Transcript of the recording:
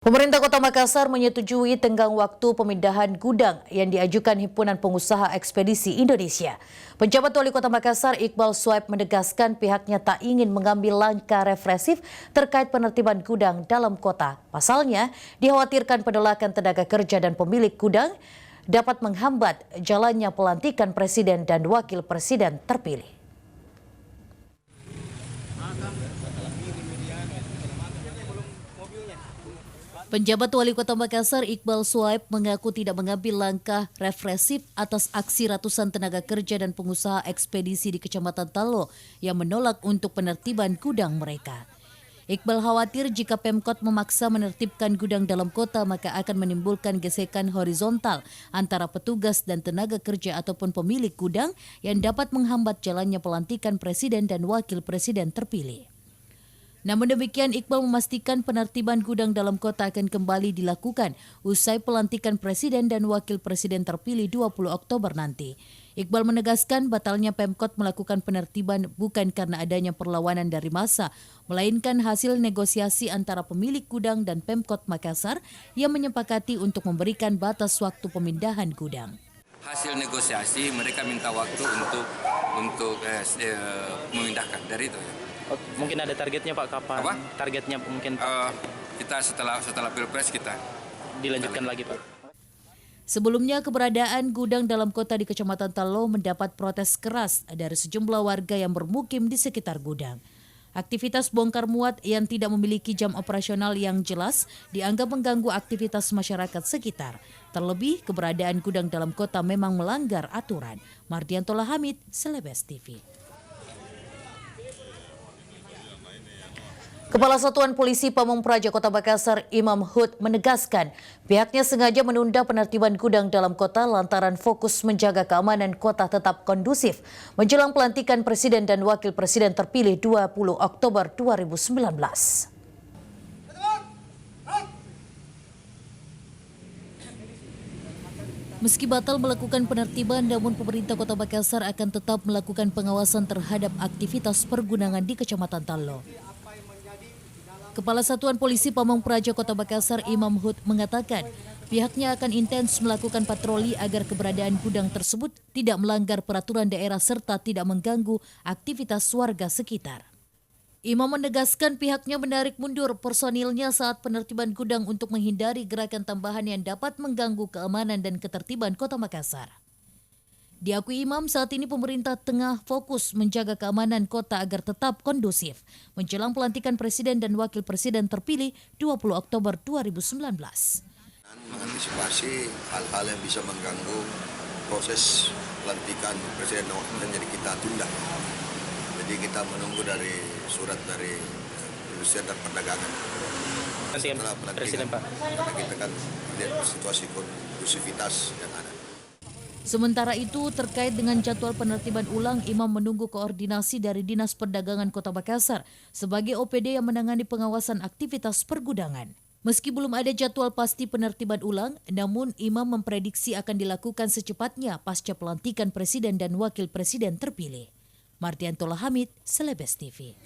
Pemerintah Kota Makassar menyetujui tenggang waktu pemindahan gudang yang diajukan Himpunan Pengusaha Ekspedisi Indonesia. Penjabat Wali Kota Makassar Iqbal Swaib menegaskan pihaknya tak ingin mengambil langkah represif terkait penertiban gudang dalam kota. Pasalnya, dikhawatirkan penolakan tenaga kerja dan pemilik gudang dapat menghambat jalannya pelantikan Presiden dan Wakil Presiden terpilih. Penjabat Wali Kota Makassar Iqbal Swaib mengaku tidak mengambil langkah represif atas aksi ratusan tenaga kerja dan pengusaha ekspedisi di Kecamatan Talo yang menolak untuk penertiban gudang mereka. Iqbal khawatir jika Pemkot memaksa menertibkan gudang dalam kota maka akan menimbulkan gesekan horizontal antara petugas dan tenaga kerja ataupun pemilik gudang yang dapat menghambat jalannya pelantikan Presiden dan Wakil Presiden terpilih. Namun demikian, Iqbal memastikan penertiban gudang dalam kota akan kembali dilakukan usai pelantikan Presiden dan Wakil Presiden terpilih 20 Oktober nanti. Iqbal menegaskan batalnya Pemkot melakukan penertiban bukan karena adanya perlawanan dari massa, melainkan hasil negosiasi antara pemilik gudang dan Pemkot Makassar yang menyepakati untuk memberikan batas waktu pemindahan gudang. Hasil negosiasi mereka minta waktu untuk memindahkan dari itu. Mungkin ada targetnya Pak, kapan? Apa? Targetnya mungkin kita setelah Pilpres kita dilanjutkan lagi Pak. Sebelumnya keberadaan gudang dalam kota di Kecamatan Talo mendapat protes keras dari sejumlah warga yang bermukim di sekitar gudang. Aktivitas bongkar muat yang tidak memiliki jam operasional yang jelas dianggap mengganggu aktivitas masyarakat sekitar. Terlebih keberadaan gudang dalam kota memang melanggar aturan. Mardianto Hamid, Celebes TV. Kepala Satuan Polisi Pamung Praja Kota Makassar Imam Hud menegaskan pihaknya sengaja menunda penertiban gudang dalam kota lantaran fokus menjaga keamanan kota tetap kondusif menjelang pelantikan Presiden dan Wakil Presiden terpilih 20 Oktober 2019. Meski batal melakukan penertiban, namun pemerintah Kota Makassar akan tetap melakukan pengawasan terhadap aktivitas pergunungan di Kecamatan Talo. Kepala Satuan Polisi Pamung Praja Kota Makassar Imam Hud mengatakan pihaknya akan intens melakukan patroli agar keberadaan gudang tersebut tidak melanggar peraturan daerah serta tidak mengganggu aktivitas warga sekitar. Imam menegaskan pihaknya menarik mundur personilnya saat penertiban gudang untuk menghindari gerakan tambahan yang dapat mengganggu keamanan dan ketertiban Kota Makassar. Diakui Imam, saat ini pemerintah tengah fokus menjaga keamanan kota agar tetap kondusif menjelang pelantikan Presiden dan Wakil Presiden terpilih 20 Oktober 2019. Mengantisipasi hal-hal yang bisa mengganggu proses pelantikan Presiden dan Wakil Presiden, jadi kita tunda. Jadi kita menunggu dari surat dari Perindustrian dan Perdagangan. Setelah pelantikan, Presiden, Pak. Karena kita kan lihat situasi kondusivitas yang ada. Sementara itu, terkait dengan jadwal penertiban ulang, Imam menunggu koordinasi dari Dinas Perdagangan Kota Makassar sebagai OPD yang menangani pengawasan aktivitas pergudangan. Meski belum ada jadwal pasti penertiban ulang, namun Imam memprediksi akan dilakukan secepatnya pasca pelantikan Presiden dan Wakil Presiden terpilih. Mardianto Hamid, Celebes TV.